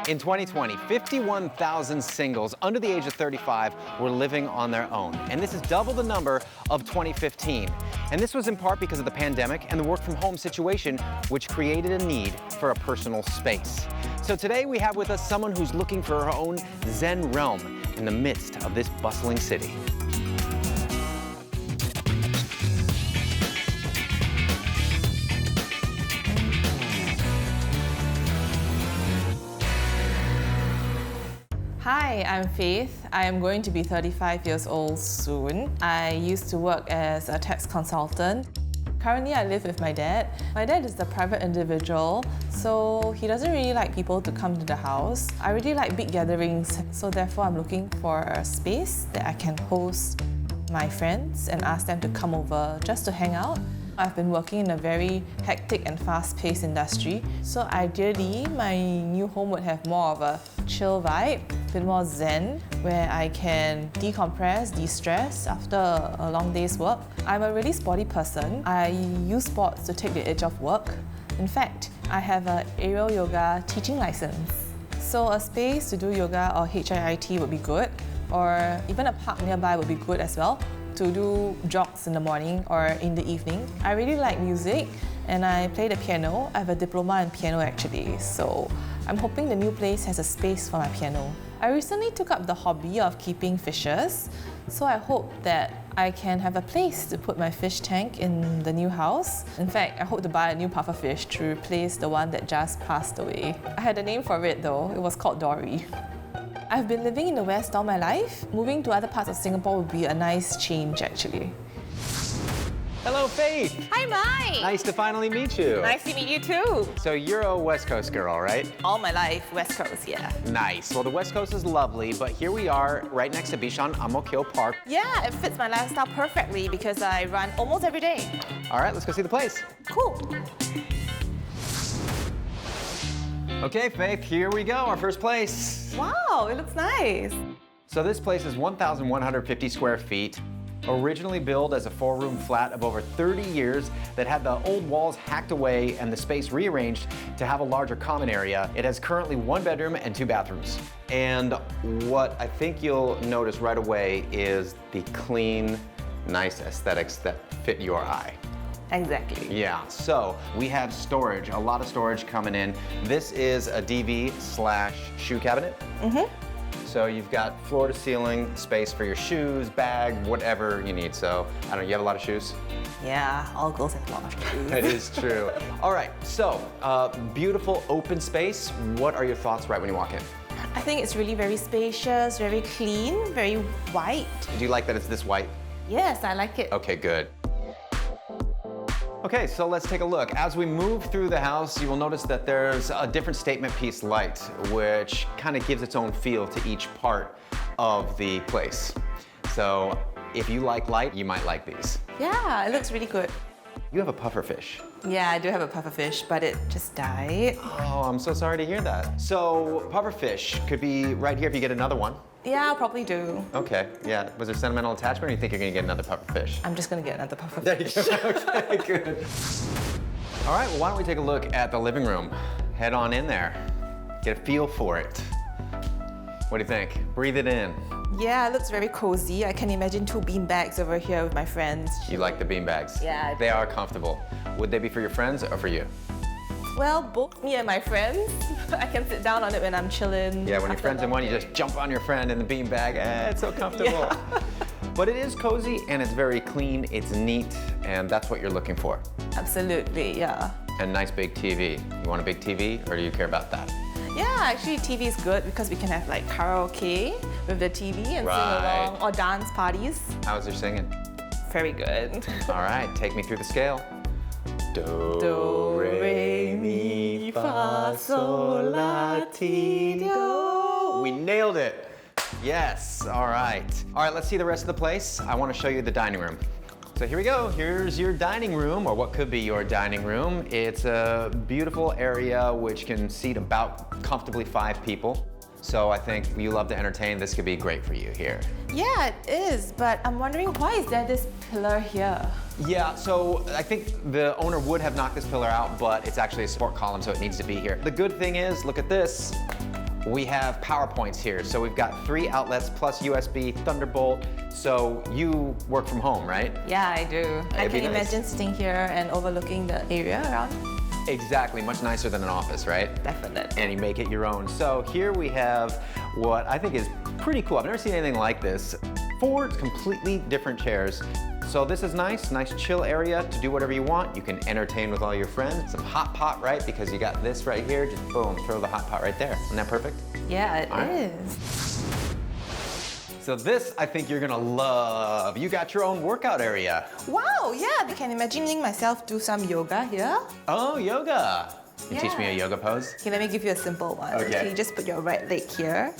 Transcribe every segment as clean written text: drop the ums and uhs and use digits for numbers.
In 2020, 51,000 singles under the age of 35 were living on their own. And this is double the number of 2015. And this was in part because of the pandemic and the work from home situation, which created a need for a personal space. So today we have with us someone who's looking for her own Zen realm in the midst of this bustling city. Hi, I'm Faith. I am going to be 35 years old soon. I used to work as a tax consultant. Currently, I live with my dad. My dad is a private individual, so he doesn't really like people to come to the house. I really like big gatherings, so therefore I'm looking for a space that I can host my friends and ask them to come over just to hang out. I've been working in a very hectic and fast-paced industry, so ideally my new home would have more of a chill vibe, a bit more zen, where I can decompress, de-stress after a long day's work. I'm a really sporty person. I use sports to take the edge off work. In fact, I have an aerial yoga teaching license. So a space to do yoga or HIIT would be good, or even a park nearby would be good as well, to do jogs in the morning or in the evening. I really like music and I play the piano. I have a diploma in piano actually, so I'm hoping the new place has a space for my piano. I recently took up the hobby of keeping fishes, so I hope that I can have a place to put my fish tank in the new house. In fact, I hope to buy a new pufferfish to replace the one that just passed away. I had a name for it though, it was called Dory. I've been living in the West all my life. Moving to other parts of Singapore would be a nice change, actually. Hello, Faith. Hi, Mike. Nice to finally meet you. Nice to meet you too. So you're a West Coast girl, right? All my life, West Coast, yeah. Nice. Well, the West Coast is lovely, but here we are right next to Bishan, Ang Mo Kio Park. Yeah, it fits my lifestyle perfectly because I run almost every day. All right, let's go see the place. Cool. Okay, Faith, here we go, our first place. Wow, it looks nice. So this place is 1,150 square feet, originally built as a 4-room flat of over 30 years that had the old walls hacked away and the space rearranged to have a larger common area. It has currently 1 bedroom and 2 bathrooms. And what I think you'll notice right away is the clean, nice aesthetics that fit your eye. Exactly. Yeah, so we have storage, a lot of storage coming in. This is a DV/shoe cabinet. So you've got floor to ceiling space for your shoes, bag, whatever you need. So, I don't know, you have a lot of shoes? Yeah, all girls have a lot of shoes. That is true. All right, so beautiful open space. What are your thoughts right when you walk in? I think it's really very spacious, very clean, very white. Do you like that it's this white? Yes, I like it. Okay, good. Okay, so let's take a look. As we move through the house, you will notice that there's a different statement piece light, which kind of gives its own feel to each part of the place. So if you like light, you might like these. Yeah, it looks really good. You have a pufferfish. Yeah, I do have a pufferfish, but it just died. Oh, I'm so sorry to hear that. So pufferfish could be right here if you get another one. Yeah, I'll probably do. Okay, yeah. Was there sentimental attachment or you think you're gonna get another pufferfish? I'm just gonna get another pufferfish. There you go, okay, good. All right, well, why don't we take a look at the living room? Head on in there, get a feel for it. What do you think? Breathe it in. Yeah, it looks very cozy. I can imagine 2 beanbags over here with my friends. You like the beanbags? Yeah. They are comfortable. Would they be for your friends or for you? Well, both me and my friends. I can sit down on it when I'm chilling. Yeah, when your friend's in one, you just jump on your friend in the beanbag. It's so comfortable. Yeah. But it is cozy and it's very clean, it's neat, and that's what you're looking for. Absolutely, yeah. And nice big TV. You want a big TV or do you care about that? Yeah, actually TV is good because we can have like karaoke with the TV and Right. sing along, or dance parties. How's your singing? Very good. All right, take me through the scale. Do, re, mi, fa, sol, la, ti, do. We nailed it. Yes, all right. All right, let's see the rest of the place. I want to show you the dining room. So here we go. Here's your dining room, or what could be your dining room. It's a beautiful area which can seat about comfortably 5 people. So I think you love to entertain. This could be great for you here. Yeah, it is, but I'm wondering why is there this pillar here? Yeah, so I think the owner would have knocked this pillar out, but it's actually a support column, so it needs to be here. The good thing is, look at this. We have power points here. So we've got 3 outlets plus USB, Thunderbolt. So you work from home, right? Yeah, I do. I It'd be can nice. imagine sitting here and overlooking the area around. Exactly, much nicer than an office, right? Definitely. And you make it your own. So here we have what I think is pretty cool. I've never seen anything like this. 4 completely different chairs. So this is nice chill area to do whatever you want. You can entertain with all your friends. Some hot pot, right? Because you got this right here, just boom, throw the hot pot right there. Isn't that perfect? Yeah, it All right. is. So this, I think you're gonna love. You got your own workout area. Wow, yeah, I can imagine myself do some yoga here. Oh, yoga. You teach me a Yeah. yoga pose? Okay, let me give you a simple one. Okay. You just put your right leg here.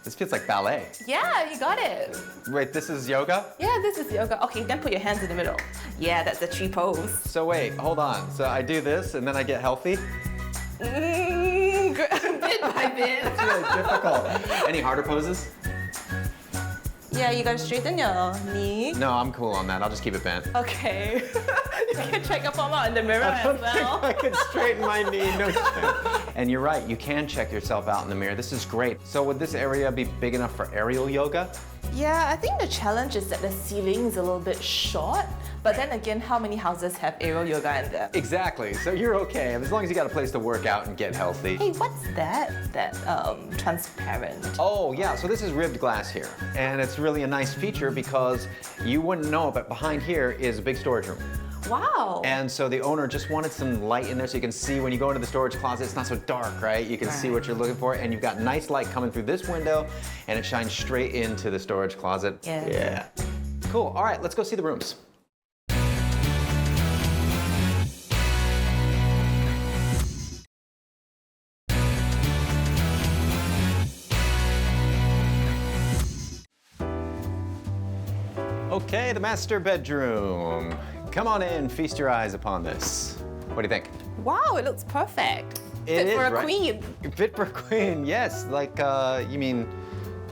This feels like ballet. Yeah, you got it. Wait, this is yoga? Yeah, this is yoga. Okay, then put your hands in the middle. Yeah, that's the tree pose. So wait, hold on. So I do this and then I get healthy? Bit by bit. It's really difficult. Any harder poses? Yeah, you gotta straighten your knee. No, I'm cool on that. I'll just keep it bent. Okay. You can check your form out in the mirror as well. I can straighten my knee, no shame. And you're right, you can check yourself out in the mirror. This is great. So would this area be big enough for aerial yoga? Yeah, I think the challenge is that the ceiling is a little bit short. But then again, how many houses have aerial yoga in them? Exactly, so you're okay, as long as you got a place to work out and get healthy. Hey, what's that? That transparent. Oh yeah, so this is ribbed glass here. And it's really a nice feature because you wouldn't know, but behind here is a big storage room. Wow. And so the owner just wanted some light in there so you can see when you go into the storage closet, it's not so dark, right? You can see what you're looking for, and you've got nice light coming through this window, and it shines straight into the storage closet. Yeah. Yeah. Cool, all right, let's go see the rooms. Okay, the master bedroom. Come on in, feast your eyes upon this. What do you think? Wow, it looks perfect. It Fit for is, a right? queen. Fit for a queen, yes. Like, you mean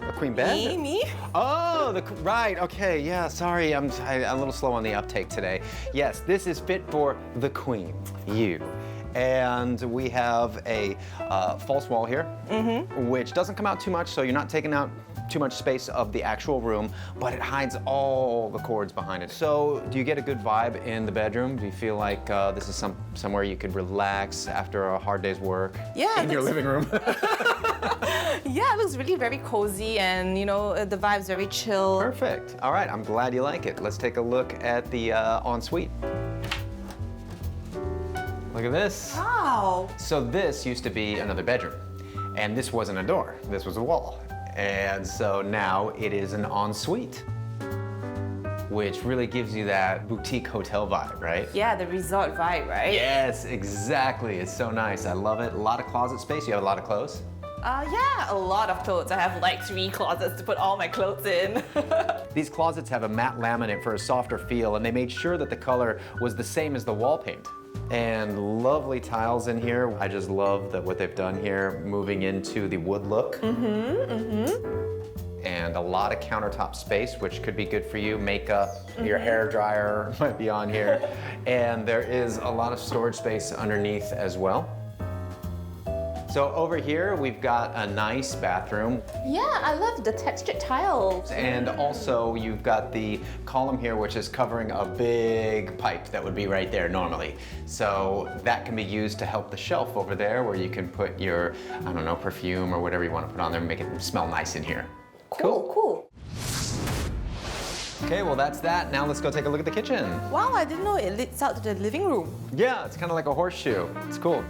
a queen bed? Me? Oh, right, okay, yeah, sorry, I'm a little slow on the uptake today. Yes, this is fit for the queen, you. And we have a false wall here, which doesn't come out too much, so you're not taking out too much space of the actual room, but it hides all the cords behind it. So do you get a good vibe in the bedroom? Do you feel like this is somewhere you could relax after a hard day's work? Yeah, In your living room? Yeah, it looks really very cozy and, you know, the vibe's very chill. Perfect. All right, I'm glad you like it. Let's take a look at the ensuite. Look at this. Wow. So this used to be another bedroom, and this wasn't a door, this was a wall. And so now it is an ensuite, which really gives you that boutique hotel vibe, right? Yeah, the resort vibe, right? Yes, exactly. It's so nice. I love it. A lot of closet space. You have a lot of clothes? Yeah, a lot of clothes. I have like 3 closets to put all my clothes in. These closets have a matte laminate for a softer feel, and they made sure that the color was the same as the wall paint. And lovely tiles in here. I just love what they've done here, moving into the wood look. And a lot of countertop space, which could be good for you. Makeup, your hair dryer might be on here. And there is a lot of storage space underneath as well. So over here, we've got a nice bathroom. Yeah, I love the textured tiles. And also you've got the column here, which is covering a big pipe that would be right there normally. So that can be used to help the shelf over there where you can put your, I don't know, perfume or whatever you want to put on there and make it smell nice in here. Cool. Okay, well that's that. Now let's go take a look at the kitchen. Wow, I didn't know it leads out to the living room. Yeah, it's kind of like a horseshoe. It's cool.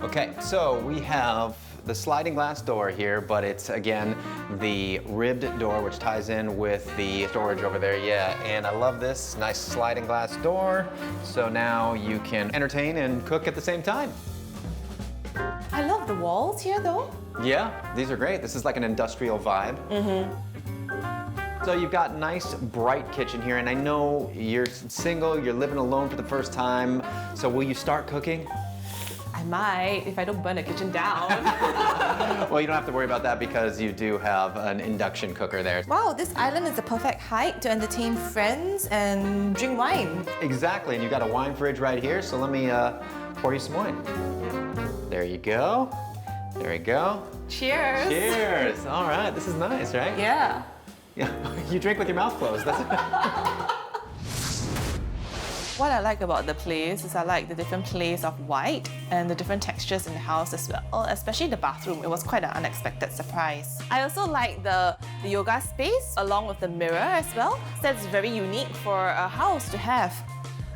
Okay, so we have the sliding glass door here, but it's again the ribbed door which ties in with the storage over there. Yeah, and I love this nice sliding glass door. So now you can entertain and cook at the same time. I love the walls here though. Yeah, these are great. This is like an industrial vibe. So you've got nice, bright kitchen here, and I know you're single, you're living alone for the first time. So will you start cooking? I might, if I don't burn the kitchen down. Well, you don't have to worry about that because you do have an induction cooker there. Wow, this island is a perfect height to entertain friends and drink wine. Exactly, and you've got a wine fridge right here, so let me pour you some wine. There you go. There you go. Cheers. Cheers. All right, this is nice, right? Yeah. Yeah. You drink with your mouth closed. That's What I like about the place is I like the different plays of white and the different textures in the house as well, especially the bathroom. It was quite an unexpected surprise. I also like the yoga space along with the mirror as well. That's very unique for a house to have.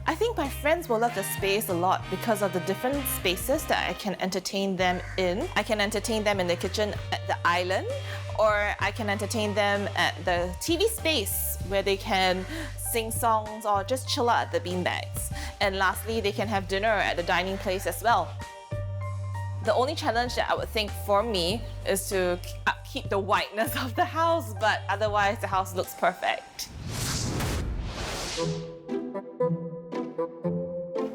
I think my friends will love the space a lot because of the different spaces that I can entertain them in. I can entertain them in the kitchen at the island, or I can entertain them at the TV space where they can sing songs or just chill out at the beanbags. And lastly, they can have dinner at the dining place as well. The only challenge that I would think for me is to keep the whiteness of the house, but otherwise the house looks perfect.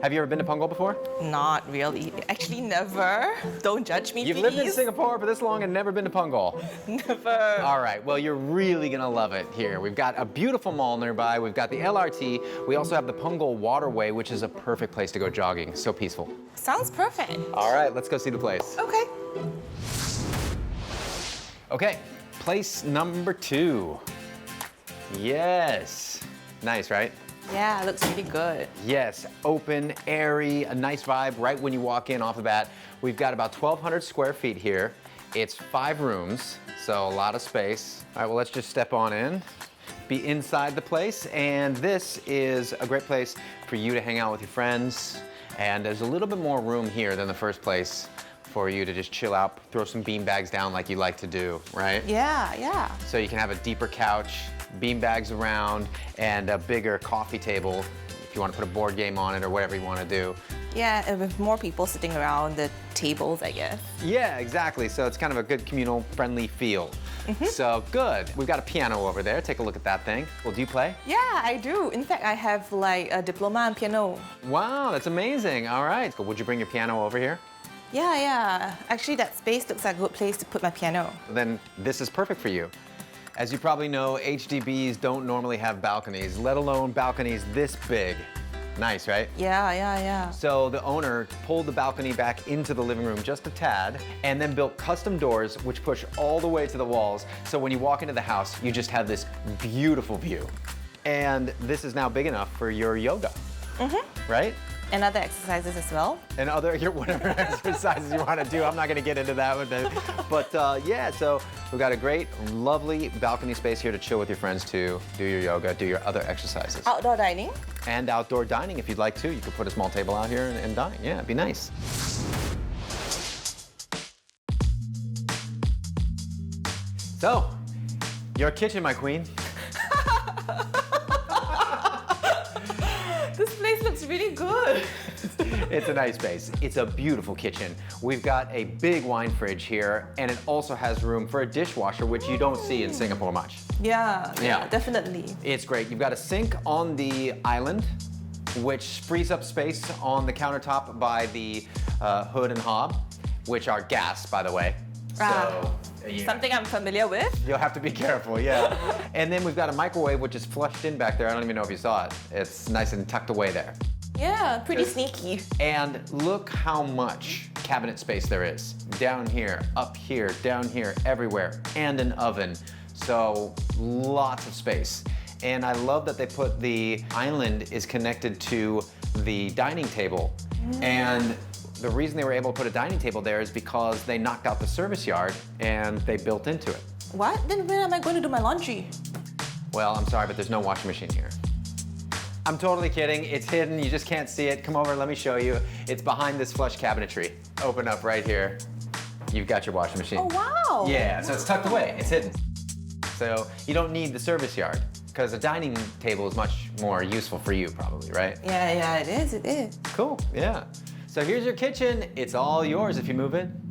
Have you ever been to Punggol before? Not really. Actually, never. Don't judge me, You've please. lived in Singapore for this long and never been to Punggol. Never. All right, well, you're really gonna love it here. We've got a beautiful mall nearby. We've got the LRT. We also have the Punggol Waterway, which is a perfect place to go jogging. So peaceful. Sounds perfect. All right, let's go see the place. Okay. Okay, place number 2. Yes. Nice, right? Yeah, it looks really good. Yes, open, airy, a nice vibe right when you walk in off the bat. We've got about 1,200 square feet here. It's 5 rooms, so a lot of space. All right, well, let's just step on in, be inside the place, and this is a great place for you to hang out with your friends. And there's a little bit more room here than the first place for you to just chill out, throw some bean bags down like you like to do, right? Yeah, yeah. So you can have a deeper couch, bean bags around, and a bigger coffee table if you want to put a board game on it or whatever you want to do. Yeah, and with more people sitting around the tables, I guess. Yeah, exactly. So it's kind of a good communal, friendly feel. So good. We've got a piano over there. Take a look at that thing. Well, do you play? Yeah, I do. In fact, I have like a diploma in piano. Wow, that's amazing. All right. So would you bring your piano over here? Yeah, yeah. Actually, that space looks like a good place to put my piano. Then this is perfect for you. As you probably know, HDBs don't normally have balconies, let alone balconies this big. Nice, right? Yeah, yeah, yeah. So the owner pulled the balcony back into the living room just a tad and then built custom doors which push all the way to the walls. So when you walk into the house, you just have this beautiful view. And this is now big enough for your yoga, right? And other exercises as well. And other, whatever exercises you want to do. I'm not going to get into that with it. But yeah, so we've got a great, lovely balcony space here to chill with your friends too, do your yoga, do your other exercises. Outdoor dining. And outdoor dining if you'd like to. You could put a small table out here and dine. Yeah, it'd be nice. So, your kitchen, my queen. This place looks really good. It's a nice space. It's a beautiful kitchen. We've got a big wine fridge here, and it also has room for a dishwasher, which you don't see in Singapore much. Yeah, Yeah. definitely. It's great. You've got a sink on the island, which frees up space on the countertop by the hood and hob, which are gas, by the way. So, yeah. Something I'm familiar with. You'll have to be careful, yeah. And then we've got a microwave, which is flushed in back there. I don't even know if you saw it. It's nice and tucked away there. Yeah, pretty sneaky. And look how much cabinet space there is. Down here, up here, down here, everywhere, and an oven. So lots of space. And I love that they put the island is connected to the dining table. And the reason they were able to put a dining table there is because they knocked out the service yard and they built into it. What? Then when am I going to do my laundry? Well, I'm sorry, but there's no washing machine here. I'm totally kidding. It's hidden. You just can't see it. Come over, let me show you. It's behind this flush cabinetry. Open up right here. You've got your washing machine. Oh, wow. Yeah, so it's tucked away. It's hidden. So you don't need the service yard because a dining table is much more useful for you probably, right? Yeah, yeah, it is, it is. Cool, yeah. So here's your kitchen. It's all yours if you move in.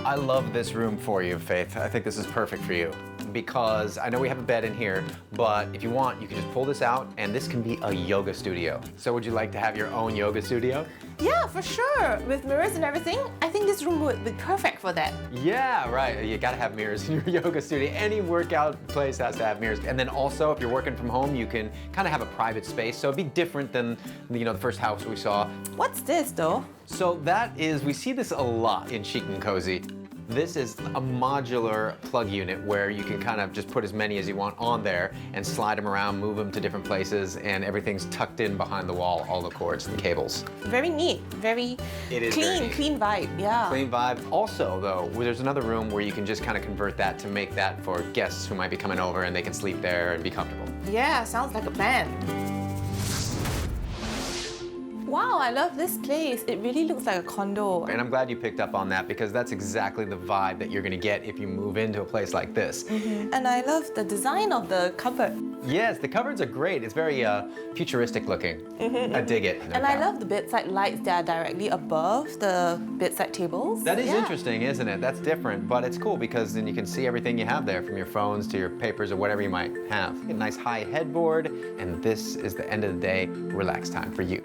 I love this room for you, Faith. I think this is perfect for you because I know we have a bed in here, but if you want, you can just pull this out and this can be a yoga studio. So would you like to have your own yoga studio? Yeah, for sure. With mirrors and everything, I think this room would be perfect for that. Yeah, right. You gotta have mirrors in your yoga studio. Any workout place has to have mirrors. And then also, if you're working from home, you can kind of have a private space. So it'd be different than, you know, the first house we saw. What's this though? So that is, we see this a lot in Chic and Cozy. This is a modular plug unit where you can kind of just put as many as you want on there and slide them around, move them to different places, and everything's tucked in behind the wall, all the cords and cables. Very neat, very clean vibe, yeah. Clean vibe. Also though, there's another room where you can just kind of convert that to make that for guests who might be coming over and they can sleep there and be comfortable. Yeah, sounds like a plan. Wow, I love this place. It really looks like a condo. And I'm glad you picked up on that because that's exactly the vibe that you're gonna get if you move into a place like this. And I love the design of the cupboard. Yes, the cupboards are great. It's very futuristic looking. I dig it. And I love the bedside lights that are directly above the bedside tables. That is interesting, isn't it? That's different, but it's cool because then you can see everything you have there, from your phones to your papers or whatever you might have. A nice high headboard, and this is the end of the day, relax time for you.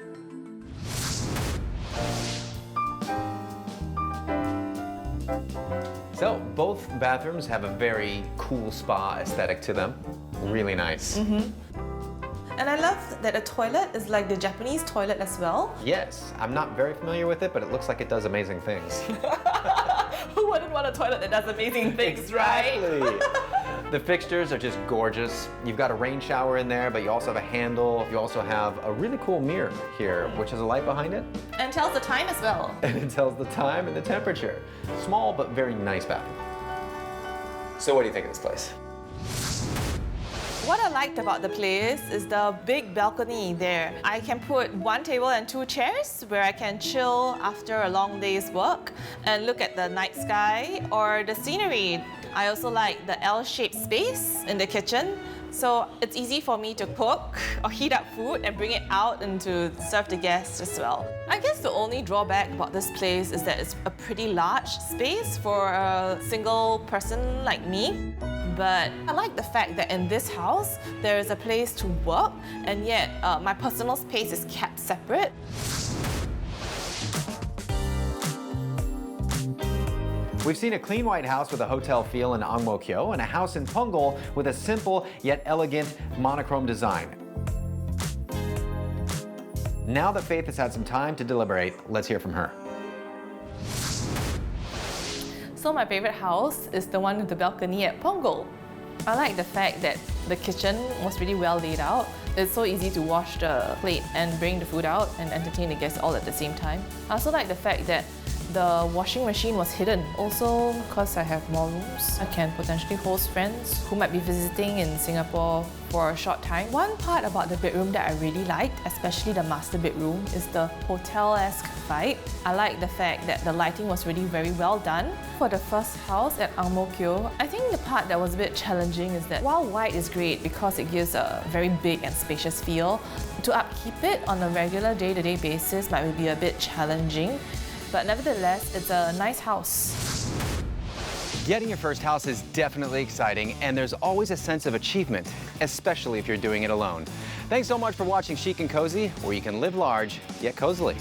So both bathrooms have a very cool spa aesthetic to them. Really nice. And I love that the toilet is like the Japanese toilet as well. Yes, I'm not very familiar with it, but it looks like it does amazing things. Who wouldn't want a toilet that does amazing things, right? The fixtures are just gorgeous. You've got a rain shower in there, but you also have a handle. You also have a really cool mirror here, which has a light behind it. And tells the time as well. And it tells the time and the temperature. Small, but very nice bathroom. So what do you think of this place? What I liked about the place is the big balcony there. I can put one table and two chairs where I can chill after a long day's work and look at the night sky or the scenery. I also like the L-shaped space in the kitchen, so it's easy for me to cook or heat up food and bring it out and to serve the guests as well. I guess the only drawback about this place is that it's a pretty large space for a single person like me. But I like the fact that in this house, there is a place to work, and yet my personal space is kept separate. We've seen a clean white house with a hotel feel in Ang Mo Kio and a house in Punggol with a simple yet elegant monochrome design. Now that Faith has had some time to deliberate, let's hear from her. So my favorite house is the one with the balcony at Punggol. I like the fact that the kitchen was really well laid out. It's so easy to wash the plate and bring the food out and entertain the guests all at the same time. I also like the fact that the washing machine was hidden. Also, because I have more rooms, I can potentially host friends who might be visiting in Singapore for a short time. One part about the bedroom that I really liked, especially the master bedroom, is the hotel-esque vibe. I like the fact that the lighting was really very well done. For the first house at Ang Mo Kio, I think the part that was a bit challenging is that while white is great because it gives a very big and spacious feel, to upkeep it on a regular day-to-day basis might be a bit challenging. But nevertheless, it's a nice house. Getting your first house is definitely exciting, and there's always a sense of achievement, especially if you're doing it alone. Thanks so much for watching Chic and Cozy, where you can live large, yet cozily.